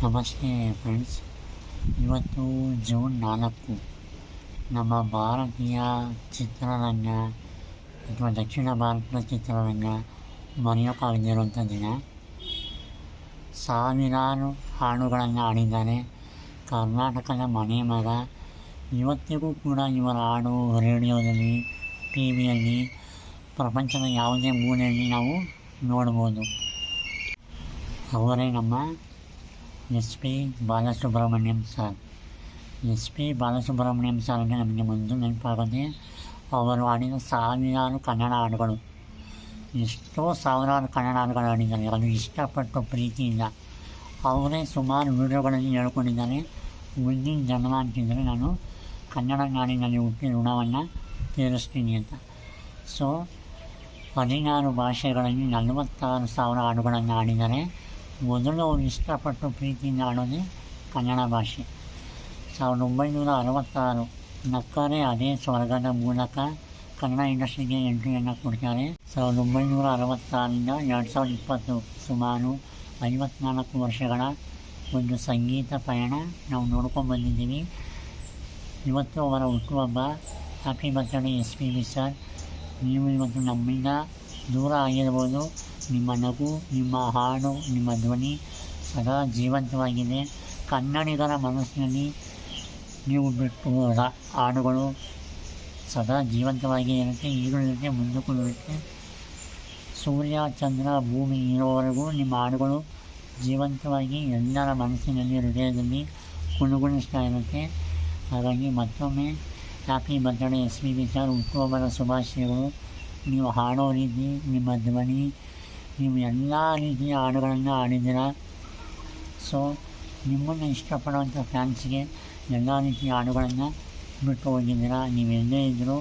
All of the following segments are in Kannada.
ನಮಸ್ತೆ ಫ್ರೆಂಡ್ಸ್. ಇವತ್ತು ಜೂನ್ 4. ನಮ್ಮ ಭಾರತೀಯ ಚಿತ್ರರಂಗ ಅಥವಾ ದಕ್ಷಿಣ ಭಾರತದ ಚಿತ್ರರಂಗ ಮರೆಯೋಕ್ಕಾಗದಿರುವಂಥ ದಿನ. ಸಾವಿರಾರು ಹಾಡುಗಳನ್ನು ಹಾಡಿದ್ದಾರೆ. ಕರ್ನಾಟಕದ ಮನೆ ಮಗ. ಇವತ್ತಿಗೂ ಕೂಡ ಇವರ ಹಾಡು ರೇಡಿಯೋದಲ್ಲಿ, ಟಿ ವಿಯಲ್ಲಿ, ಪ್ರಪಂಚದ ಯಾವುದೇ ಮೂಲೆಯಲ್ಲಿ ನಾವು ನೋಡ್ಬೋದು. ಅವರೇ ನಮ್ಮ S P Balasubrahmanyam sir. S P Balasubrahmanyam sir ಅಂದರೆ ನಮಗೆ ಮೊದಲು ನೆನಪಾಗೋದೇ ಅವರು ಹಾಡಿದ ಸಾವಿರಾರು ಕನ್ನಡ ಹಾಡುಗಳು. ಎಷ್ಟೋ ಸಾವಿರಾರು ಕನ್ನಡ ಹಾಡುಗಳು ಹಾಡಿದ್ದಾರೆ. ಅದು ಇಷ್ಟಪಟ್ಟು ಪ್ರೀತಿಯಿಂದ ಅವರೇ ಸುಮಾರು ವಿಡಿಯೋಗಳಲ್ಲಿ ಹೇಳ್ಕೊಂಡಿದ್ದಾರೆ. ಮುಂದಿನ ಜನ್ಮ ಅಂತಿದ್ದರೆ ನಾನು ಕನ್ನಡ ನಾಡಿನಲ್ಲಿ ಹುಟ್ಟಿ ಋಣವನ್ನು ತೀರಿಸ್ತೀನಿ ಅಂತ. ಸೊ 16 ಭಾಷೆಗಳಲ್ಲಿ 46,000 ಹಾಡುಗಳನ್ನು ಹಾಡಿದ್ದಾರೆ. ಮೊದಲು ಅವರು ಇಷ್ಟಪಟ್ಟು ಪ್ರೀತಿಯಿಂದ ಹಾಡೋದೇ ಕನ್ನಡ ಭಾಷೆ. 1966 ನಕ್ಕರೆ ಅದೇ ಸ್ವರ್ಗದ ಮೂಲಕ ಕನ್ನಡ ಇಂಡಸ್ಟ್ರಿಗೆ ಎಂಟ್ರಿಯನ್ನು ಕೊಡ್ತಾರೆ. 1966ರಿಂದ 2020 ಸುಮಾರು 54 ವರ್ಷಗಳ ಒಂದು ಸಂಗೀತ ಪಯಣ ನಾವು ನೋಡ್ಕೊಂಡ್ಬಂದಿದ್ದೀವಿ. ಇವತ್ತು ಅವರ ಹುಟ್ಟುಹಬ್ಬ. Happy birthday S P B sir. ನೀವು ಇವತ್ತು ನಮ್ಮಿಂದ ದೂರ ಆಗಿರ್ಬೋದು. ನಿಮ್ಮ ನಗು, ನಿಮ್ಮ ಹಾಡು, ನಿಮ್ಮ ಧ್ವನಿ ಸದಾ ಜೀವಂತವಾಗಿದೆ. ಕನ್ನಡಿಗರ ಮನಸ್ಸಿನಲ್ಲಿ ನೀವು ಬಿಟ್ಟು ಹಾಡುಗಳು ಸದಾ ಜೀವಂತವಾಗಿ ಇರುತ್ತೆ. ಈಗಲೂ ಇರುತ್ತೆ, ಮುಂದಕ್ಕೂ ಇರುತ್ತೆ. ಸೂರ್ಯ, ಚಂದ್ರ, ಭೂಮಿ ಇರೋವರೆಗೂ ನಿಮ್ಮ ಹಾಡುಗಳು ಜೀವಂತವಾಗಿ ಎಲ್ಲರ ಮನಸ್ಸಿನಲ್ಲಿ, ಹೃದಯದಲ್ಲಿ ಕುಣುಗುಣಿಸ್ತಾ ಇರುತ್ತೆ. ಹಾಗಾಗಿ ಮತ್ತೊಮ್ಮೆ happy birthday S P B sir. ಹುಟ್ಟುಹಬ್ಬದ ಶುಭಾಶಯಗಳು. ನೀವು ಹಾಡೋ ರೀತಿ, ನಿಮ್ಮ ಧ್ವನಿ, ನೀವು ಎಲ್ಲ ರೀತಿಯ ಹಾಡುಗಳನ್ನು ಹಾಡಿದ್ದೀರ. ಸೊ ನಿಮ್ಮನ್ನು ಇಷ್ಟಪಡುವಂಥ ಫ್ಯಾನ್ಸ್ಗೆ ಎಲ್ಲ ರೀತಿಯ ಹಾಡುಗಳನ್ನು ಬಿಟ್ಟು ಹೋಗಿದ್ದೀರ. ನೀವು ಎಲ್ಲೇ ಇದ್ದರೂ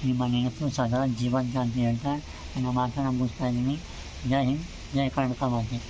ನಿಮ್ಮ ನೆನಪು ಸದಾ ಜೀವಂತ ಅಂತ ಹೇಳ್ತಾ ನನ್ನ ಮಾತನ್ನು ಮುಗಿಸ್ತಾ ಇದ್ದೀನಿ. ಜೈ ಹಿಂದ್, ಜೈ ಕರ್ನಾಟಕ ಮಾತೆ.